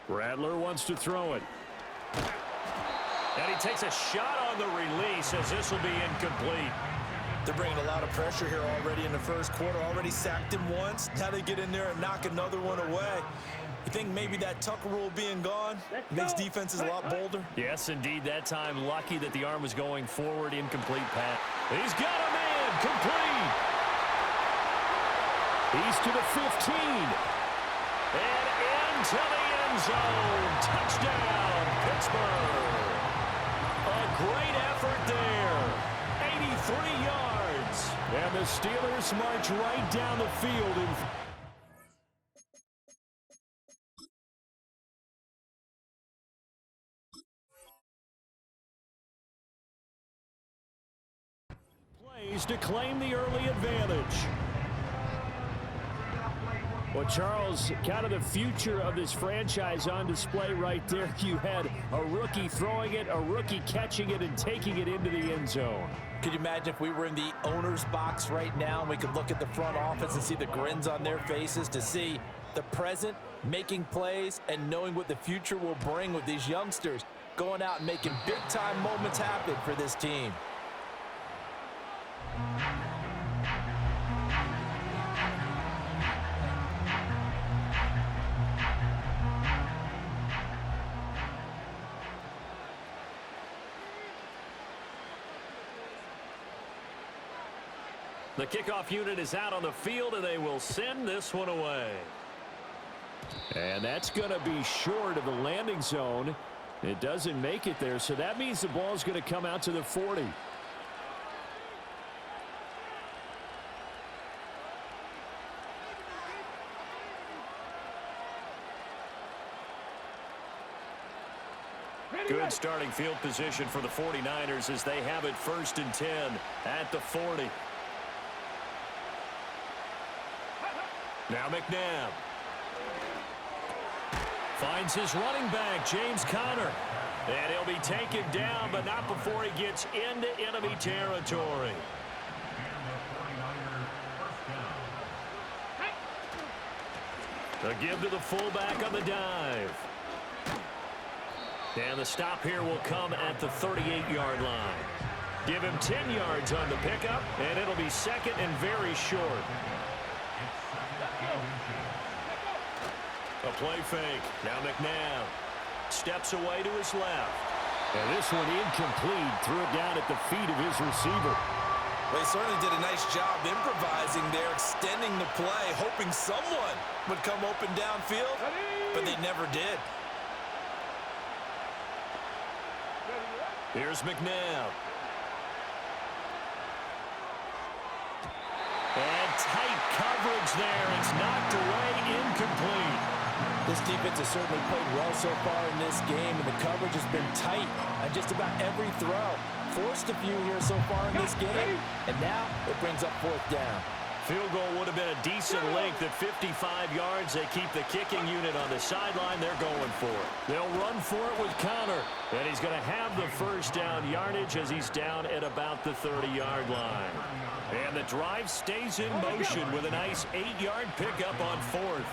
Rattler wants to throw it. And he takes a shot on the release as this will be incomplete. They're bringing a lot of pressure here already in the first quarter. Already sacked him once. Now they get in there and knock another one away. You think maybe that Tucker rule being gone makes defenses a lot bolder? Yes, indeed. That time, lucky that the arm was going forward. Incomplete pass. He's got a man. Complete. He's to the 15. And into the end zone. Touchdown, Pittsburgh. A great effort there. 83 yards. And the Steelers march right down the field in plays to claim the early advantage. Well, Charles, kind of the future of this franchise on display right there. You had a rookie throwing it, a rookie catching it, and taking it into the end zone. Could you imagine if we were in the owner's box right now and we could look at the front office and see the grins on their faces, to see the present making plays and knowing what the future will bring with these youngsters going out and making big-time moments happen for this team. The kickoff unit is out on the field, and they will send this one away. And that's going to be short of the landing zone. It doesn't make it there, so that means the ball is going to come out to the 40. Good starting field position for the 49ers as they have it 1st and 10 at the 40. Now McNabb finds his running back, James Conner. And he'll be taken down, but not before he gets into enemy territory. A give to the fullback on the dive. And the stop here will come at the 38-yard line. Give him 10 yards on the pickup, and it'll be second and very short. A play fake. Now McNabb steps away to his left. And this one incomplete. Threw it down at the feet of his receiver. Well, he certainly did a nice job improvising there, extending the play, hoping someone would come open downfield, but they never did. Here's McNabb. And tight coverage there. It's knocked away, incomplete. This defense has certainly played well so far in this game, and the coverage has been tight on just about every throw. Forced a few here so far in this game, and now it brings up 4th down. Field goal would have been a decent length at 55 yards. They keep the kicking unit on the sideline. They're going for it. They'll run for it with Conner. And he's going to have the 1st down yardage as he's down at about the 30-yard line. And the drive stays in motion with a nice 8-yard pickup on 4th.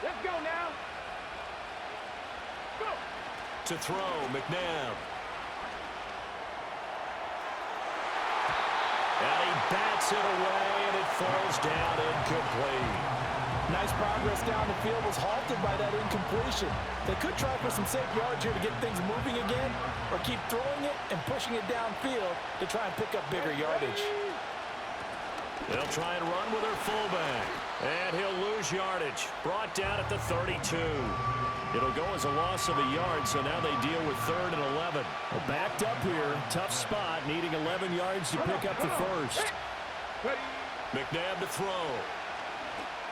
Let's go now. Go. To throw, McNabb. And he bats it away, and it falls down incomplete. Nice progress down the field was halted by that incompletion. They could try for some safe yards here to get things moving again, or keep throwing it and pushing it downfield to try and pick up bigger yardage. They'll try and run with their fullback. And he'll lose yardage. Brought down at the 32. It'll go as a loss of a yard, so now they deal with 3rd and 11. Well, backed up here. Tough spot, needing 11 yards to pick up the 1st. McNabb to throw.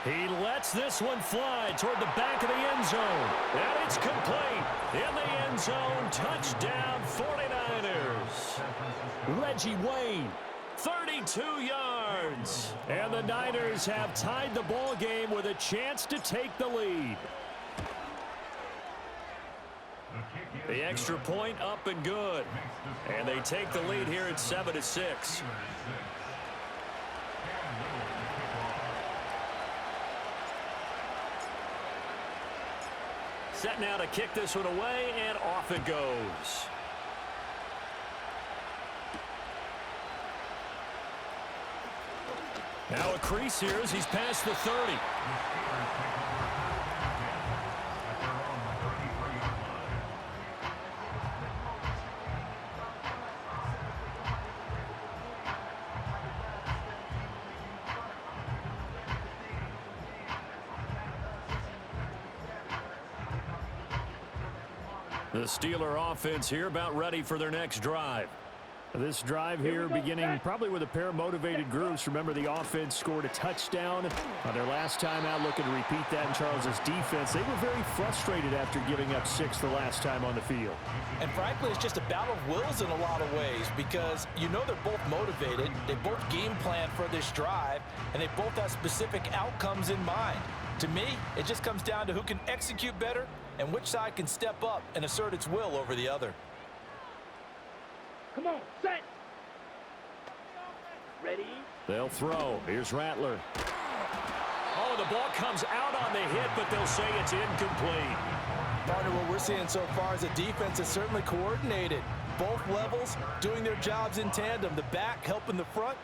He lets this one fly toward the back of the end zone. And it's complete. In the end zone, touchdown 49ers. Reggie Wayne. 32 yards. And the Niners have tied the ball game with a chance to take the lead. The extra point up and good. And they take the lead here at 7-6. Set now to kick this one away, and off it goes. Now a crease here as he's past the 30. The Steeler offense here about ready for their next drive. This drive here beginning probably with a pair of motivated groups. Remember, the offense scored a touchdown on their last time out, looking to repeat that in Charles's defense. They were very frustrated after giving up 6 the last time on the field. And frankly, it's just a battle of wills in a lot of ways because you know they're both motivated. They both game plan for this drive, and they both have specific outcomes in mind. To me, it just comes down to who can execute better and which side can step up and assert its will over the other. Come on, set. Ready? They'll throw. Here's Rattler. Oh, the ball comes out on the hit, but they'll say it's incomplete. Partner, what we're seeing so far is a defense that's certainly coordinated. Both levels doing their jobs in tandem. The back helping the front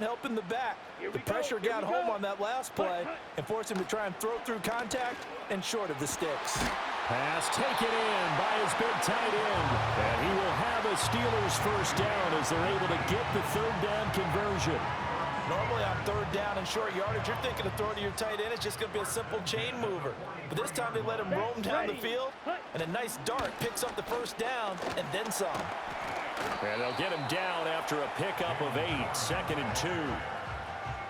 helping the back. The pressure got home on that last play and forced him to try and throw through contact and short of the sticks. Pass taken in by his big tight end. And he will have a Steelers first down as they're able to get the third down conversion. Normally on third down and short yardage, you're thinking of throwing to your tight end. It's just going to be a simple chain mover. But this time they let him roam down the field, and a nice dart picks up the first down and then some. And they'll get him down after a pickup of 8, 2nd and 2.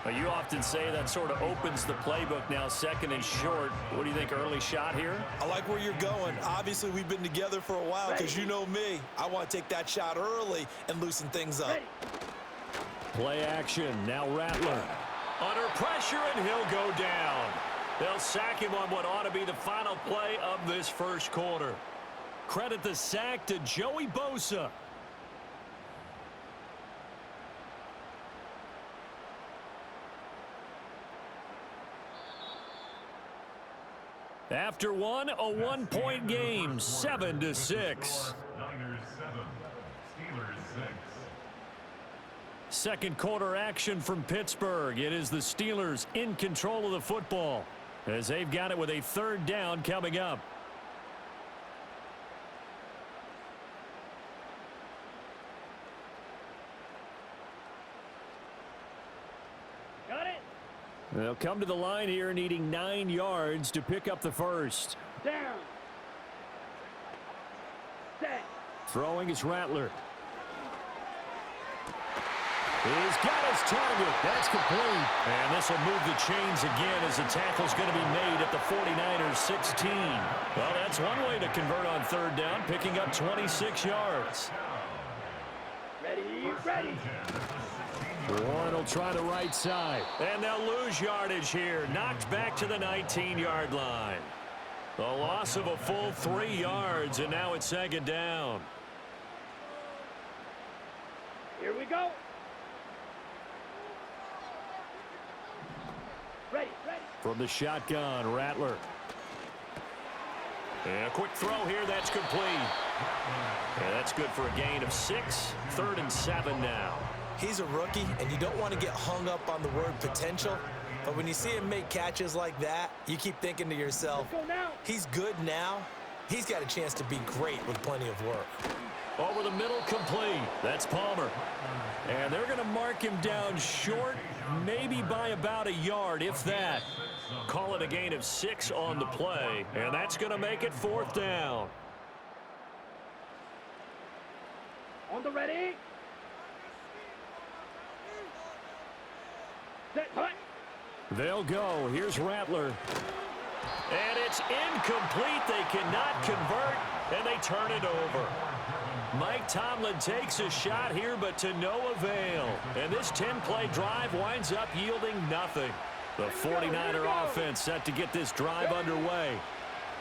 Well, you often say that sort of opens the playbook now, 2nd and short. What do you think, early shot here? I like where you're going. Obviously, we've been together for a while because you know me. I want to take that shot early and loosen things up. Play action. Now Rattler. Under pressure, and he'll go down. They'll sack him on what ought to be the final play of this first quarter. Credit the sack to Joey Bosa. After one, a 1-point game, 7-6. Niners 7, Steelers 6. Second quarter action from Pittsburgh. It is the Steelers in control of the football as they've got it with a third down coming up. Got it. They'll come to the line here needing 9 yards to pick up the first. Down. Set. Throwing is Rattler. He's got his target. That's complete. And this will move the chains again as the tackle's going to be made at the 49ers 16. Well, that's one way to convert on third down, picking up 26 yards. Ready, ready. Warren will try the right side. And they'll lose yardage here. Knocked back to the 19-yard line. The loss of a full 3 yards, and now it's second down. Here we go. Ready, ready. From the shotgun, Rattler. And a quick throw here, that's complete. And that's good for a gain of 6. 3rd and 7 now. He's a rookie, and you don't want to get hung up on the word potential. But when you see him make catches like that, you keep thinking to yourself, Let's go now. he's good now. He's got a chance to be great with plenty of work. Over the middle, complete. That's Palmer. And they're going to mark him down short, maybe by about a yard, if that. Call it a gain of 6 on the play, and that's going to make it 4th down. On the ready. Set, hut. They'll go. Here's Rattler. And it's incomplete. They cannot convert, and they turn it over. Mike Tomlin takes a shot here, but to no avail. And this 10-play drive winds up yielding nothing. The 49er offense set to get this drive underway.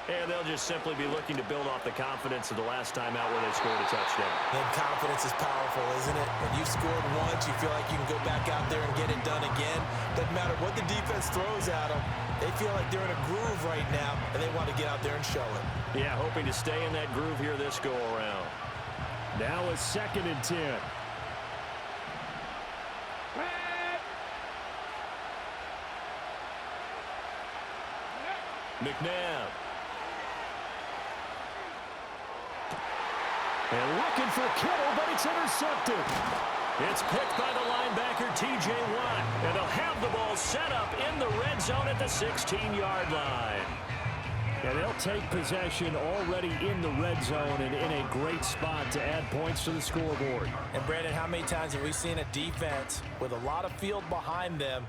And they'll just simply be looking to build off the confidence of the last time out where they scored a touchdown. And confidence is powerful, isn't it? When you've scored once, you feel like you can go back out there and get it done again. Doesn't matter what the defense throws at them. They feel like they're in a groove right now, and they want want to get out there and show it. Yeah, hoping to stay in that groove here this go-around. Now a 2nd and 10. McNabb. And looking for Kittle, but it's intercepted. It's picked by the linebacker, T.J. Watt. And they'll have the ball set up in the red zone at the 16-yard line. And they'll take possession already in the red zone and in a great spot to add points to the scoreboard. And, Brandon, how many times have we seen a defense with a lot of field behind them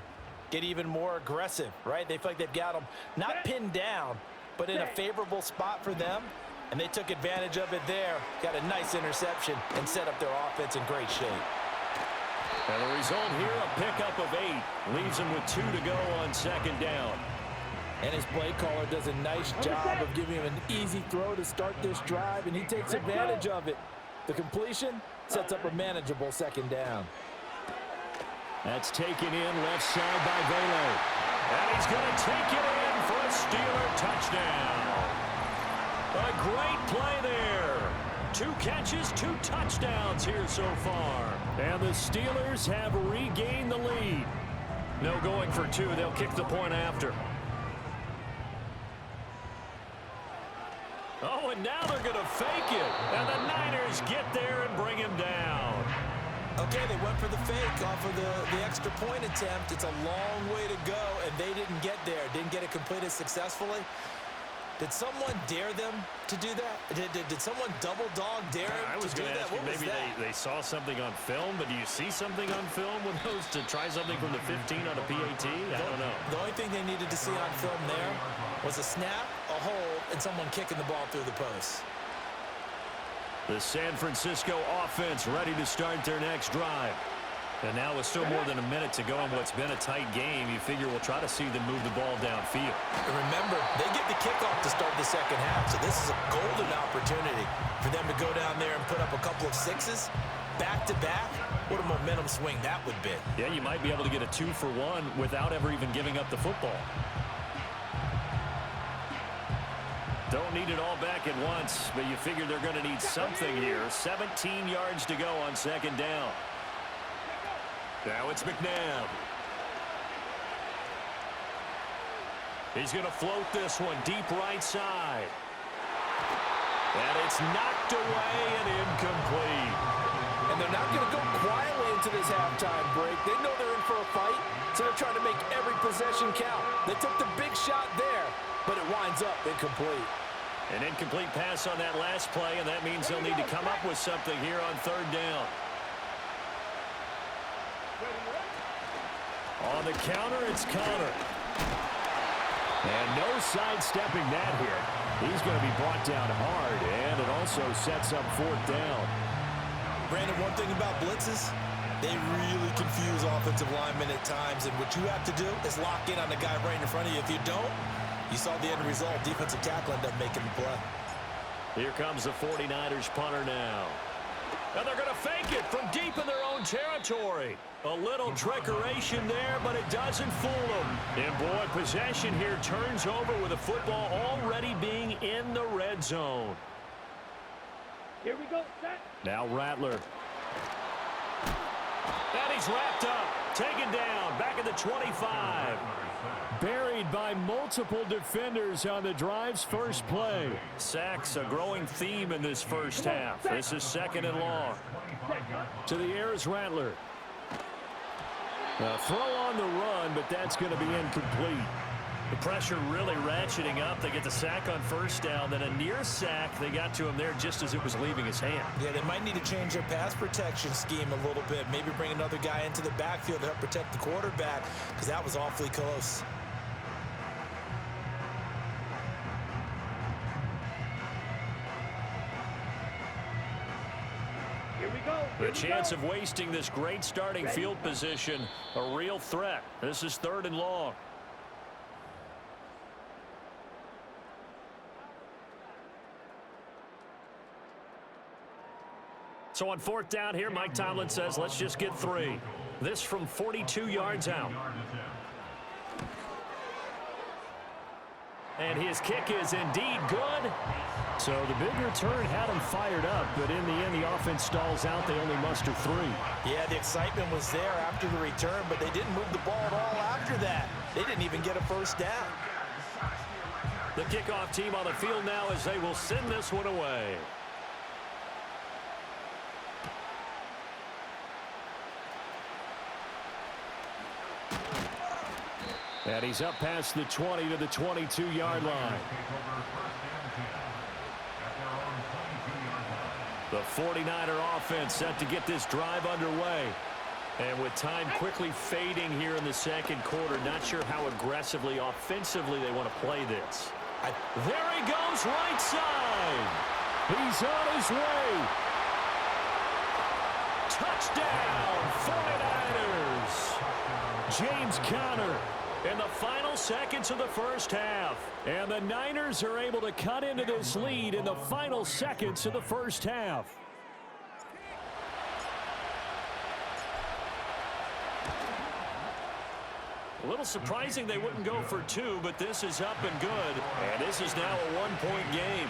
get even more aggressive, right? They feel like they've got them not pinned down, but in a favorable spot for them. And they took advantage of it there, got a nice interception, and set up their offense in great shape. And the result here, a pickup of 8. Leaves them with 2 to go on 2nd down. And his play caller does a nice job of giving him an easy throw to start this drive, and he takes advantage of it. The completion sets up a manageable 2nd down. That's taken in left side by Velo. And he's going to take it in for a Steeler touchdown. A great play there. 2 catches, 2 touchdowns here so far. And the Steelers have regained the lead. No going for 2. They'll kick the point after. Oh, and now they're going to fake it. And the Niners get there and bring him down. Okay, they went for the fake off of the extra point attempt. It's a long way to go, and they didn't get there. Didn't get it completed successfully. Did someone dare them to do that? Did someone double dog dare I was to do going to that? ask you, What was maybe that? they saw something on film, but do you see something on film with those to try something from the 15 on a PAT? I don't know. The only thing they needed to see on film there was a snap, a hold, and someone kicking the ball through the post. The San Francisco offense ready to start their next drive. And now with still more than a minute to go in what's been a tight game, you figure we'll try to see them move the ball downfield. And remember, they get the kickoff to start the 2nd half, so this is a golden opportunity for them to go down there and put up a couple of 6s back-to-back. What a momentum swing that would be. Yeah, you might be able to get a 2-for-1 without ever even giving up the football. Don't need it all back at once, but you figure they're going to need something here. 17 yards to go on 2nd down. Now it's McNabb. He's going to float this one deep right side. And it's knocked away and incomplete. And they're not going to go quietly into this halftime break. They know they're in for a fight, so they're trying to make every possession count. They took the big shot there, but it winds up incomplete. An incomplete pass on that last play, and that means they'll need to come up with something here on 3rd down. On the counter, it's Connor. And no sidestepping that here. He's going to be brought down hard, and it also sets up 4th down. Brandon, one thing about blitzes, they really confuse offensive linemen at times, and what you have to do is lock in on the guy right in front of you. If you don't, you saw the end result. Defensive tackle end up making the play. Here comes the 49ers punter now. And they're going to fake it from deep in their own territory. A little trickeration there, but it doesn't fool them. And boy, possession here turns over with the football already being in the red zone. Here we go, set. Now Rattler. And he's wrapped up, taken down, back at the 25. Buried by multiple defenders on the drive's first play. Sacks, a growing theme in this first half. This is 2nd and long. To the air is Rattler. A throw on the run, but that's going to be incomplete. The pressure really ratcheting up. They get the sack on 1st down, then a near sack. They got to him there just as it was leaving his hand. Yeah, they might need to change their pass protection scheme a little bit. Maybe bring another guy into the backfield to help protect the quarterback, because that was awfully close. Here we go. The chance of wasting this great starting field position, a real threat. This is 3rd and long. So on 4th down here, Mike Tomlin says, let's just get 3. This from 42 yards out. And his kick is indeed good. So the big return had him fired up, but in the end, the offense stalls out. They only muster 3. Yeah, the excitement was there after the return, but they didn't move the ball at all after that. They didn't even get a first down. The kickoff team on the field now as they will send this one away. And he's up past the 20 to the 22-yard line. The 49er offense set to get this drive underway. And with time quickly fading here in the second quarter, not sure how aggressively, offensively they want to play this. There he goes, right side. He's on his way. Touchdown, 49ers. James Conner. In the final seconds of the first half. And the Niners are able to cut into this lead in the final seconds of the first half. A little surprising they wouldn't go for 2, but this is up and good. And this is now a 1-point game.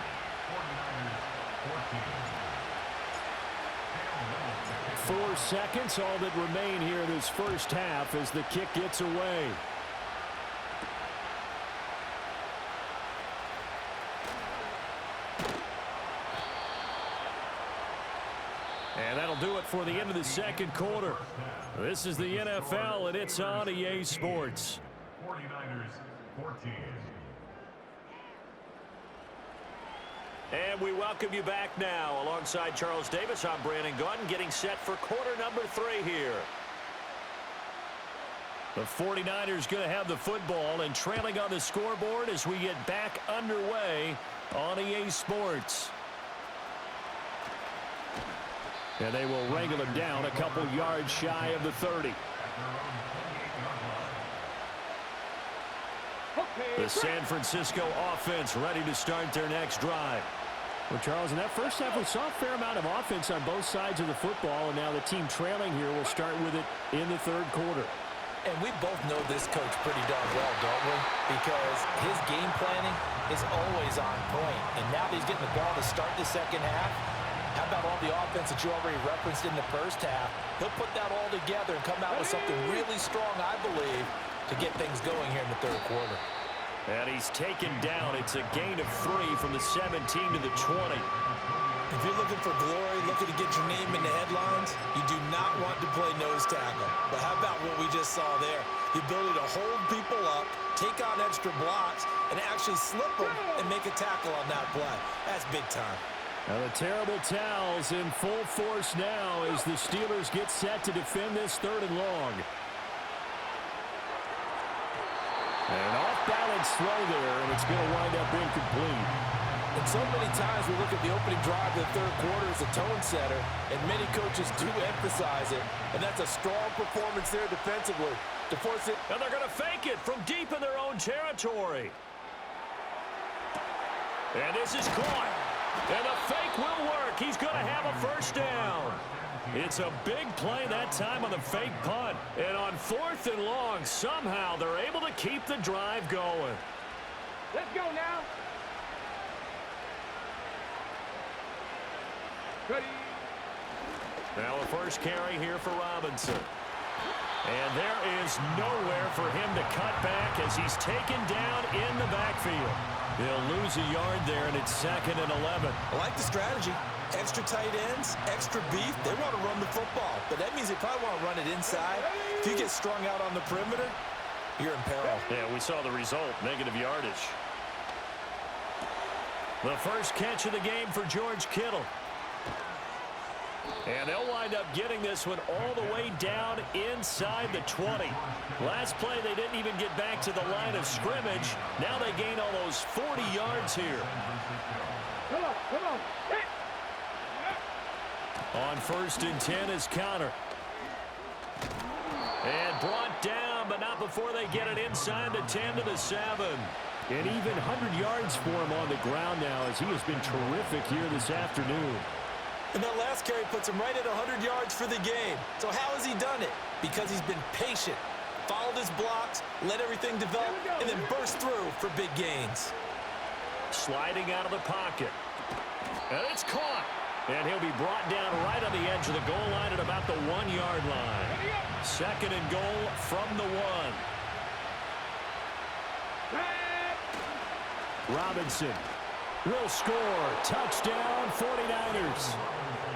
4 seconds, all that remain here in this first half as the kick gets away. And that'll do it for the end of the second quarter. This is the NFL, and it's on EA Sports. 49ers 14. And we welcome you back now. Alongside Charles Davis, I'm Brandon Gunn, getting set for quarter number 3 here. The 49ers going to have the football and trailing on the scoreboard as we get back underway on EA Sports. And they will wrangle him down a couple yards shy of the 30. The San Francisco offense ready to start their next drive. Well, Charles, in that first half, we saw a fair amount of offense on both sides of the football, and now the team trailing here will start with it in the third quarter. And we both know this coach pretty darn well, don't we? Because his game planning is always on point. And now that he's getting the ball to start the second half, how about all the offense that you already referenced in the first half? He'll put that all together and come out with something really strong, I believe, to get things going here in the third quarter. And he's taken down. It's a gain of 3 from the 17 to the 20. If you're looking for glory, looking to get your name in the headlines, you do not want to play nose tackle. But how about what we just saw there? The ability to hold people up, take on extra blocks, and actually slip them and make a tackle on that play. That's big time. Now the terrible towels in full force now as the Steelers get set to defend this 3rd and long. And an off-balance throw there, and it's going to wind up incomplete. And so many times we look at the opening drive of the third quarter as a tone setter, and many coaches do emphasize it, and that's a strong performance there defensively to force it. And they're going to fake it from deep in their own territory. And this is caught. And the fake will work. He's going to have a first down. It's a big play that time on the fake punt. And on 4th and long, somehow they're able to keep the drive going. Let's go now. Ready. Now a first carry here for Robinson. And there is nowhere for him to cut back as he's taken down in the backfield. They'll lose a yard there, and it's 2nd and 11. I like the strategy. Extra tight ends, extra beef. They want to run the football, but that means they probably want to run it inside. If you get strung out on the perimeter, you're in peril. Yeah, we saw the result, negative yardage. The first catch of the game for George Kittle. And they'll wind up getting this one all the way down inside the 20. Last play, they didn't even get back to the line of scrimmage. Now they gain almost 40 yards here. Come on, come on. Hit. On 1st and 10 is Conner. And brought down, but not before they get it inside the 10 to the 7. And even 100 yards for him on the ground now as he has been terrific here this afternoon. And that last carry puts him right at 100 yards for the game. So how has he done it? Because he's been patient, followed his blocks, let everything develop, and then burst through for big gains. Sliding out of the pocket. And it's caught. And he'll be brought down right on the edge of the goal line at about the 1-yard line. Second and goal from the 1. Robinson will score. Touchdown, 49ers.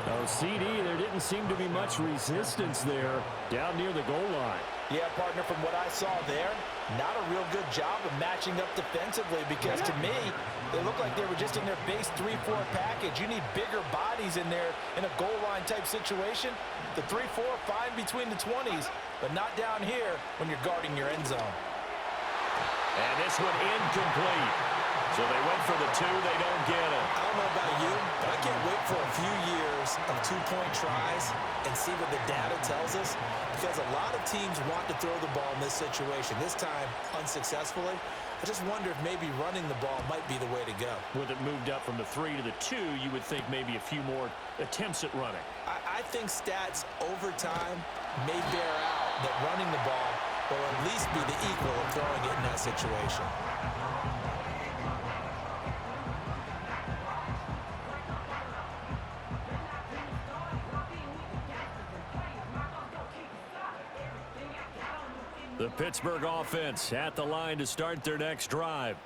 Oh, CD, there didn't seem to be much resistance there down near the goal line. Yeah, partner, from what I saw there, not a real good job of matching up defensively because to me, they looked like they were just in their base 3-4 package. You need bigger bodies in there in a goal line type situation. The 3-4, fine between the 20s, but not down here when you're guarding your end zone. And this one incomplete. So they went for the 2, they don't get it. I don't know about you, but I can't wait for a few years of 2-point tries and see what the data tells us, because a lot of teams want to throw the ball in this situation, this time unsuccessfully. I just wonder if maybe running the ball might be the way to go. With it moved up from the 3 to the 2, you would think maybe a few more attempts at running. I think stats over time may bear out that running the ball will at least be the equal of throwing it in that situation. The Pittsburgh offense at the line to start their next drive.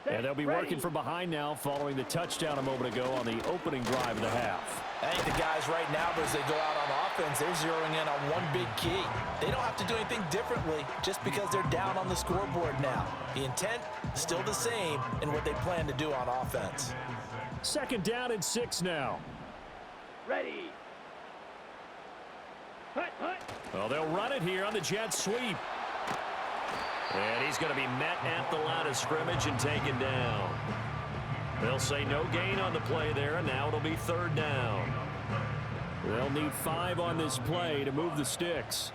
And they'll be working from behind now following the touchdown a moment ago on the opening drive of the half. I think the guys right now, as they go out on offense, they're zeroing in on one big key. They don't have to do anything differently just because they're down on the scoreboard now. The intent is still the same in what they plan to do on offense. Second down and 6 now. Ready. Hut, hut. Well, they'll run it here on the jet sweep. And he's going to be met at the line of scrimmage and taken down. They'll say no gain on the play there, and now it'll be third down. They'll need 5 on this play to move the sticks.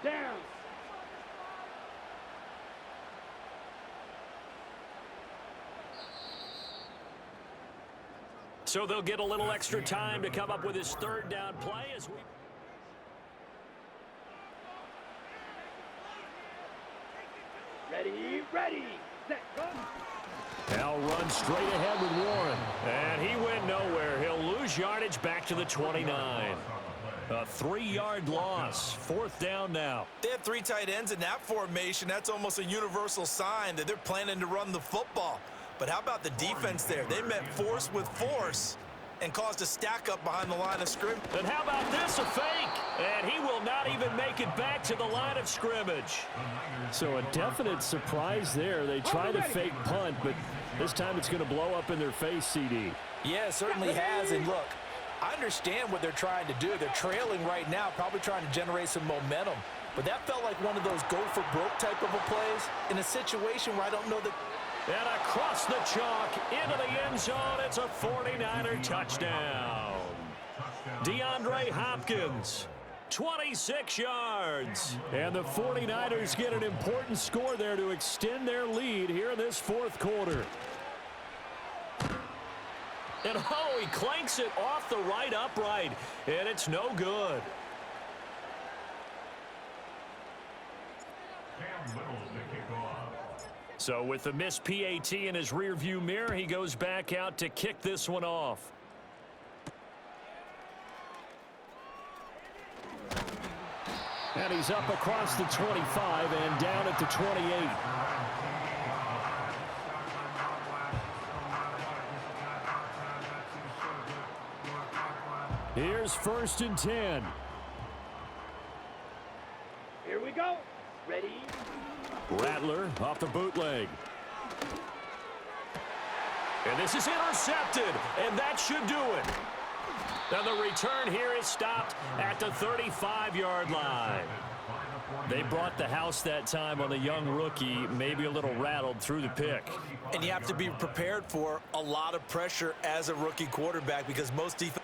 Down. So they'll get a little extra time to come up with his third down play as we... Ready, ready, set, go. Now runs straight ahead with Warren. And he went nowhere. He'll lose yardage back to the 29. A 3-yard loss. Fourth down now. They have 3 tight ends in that formation. That's almost a universal sign that they're planning to run the football. But how about the defense there? They met force with force and caused a stack up behind the line of scrimmage. And how about this, a fake? And he will not even make it back to the line of scrimmage. So a definite surprise there. They try the fake punt, but this time it's going to blow up in their face, CD. Yeah, it certainly has. And look, I understand what they're trying to do. They're trailing right now, probably trying to generate some momentum. But that felt like one of those go-for-broke type of a plays in a situation where I don't know that. And across the chalk, into the end zone, it's a 49er touchdown. DeAndre Hopkins, 26 yards. And the 49ers get an important score there to extend their lead here in this fourth quarter. And oh, he clanks it off the right upright, and it's no good. So with the missed PAT in his rearview mirror, he goes back out to kick this one off. And he's up across the 25 and down at the 28. Here's first and 10. Here we go. Ready. Rattler off the bootleg. And this is intercepted, and that should do it. Now the return here is stopped at the 35-yard line. They brought the house that time on the young rookie, maybe a little rattled through the pick. And you have to be prepared for a lot of pressure as a rookie quarterback because most defense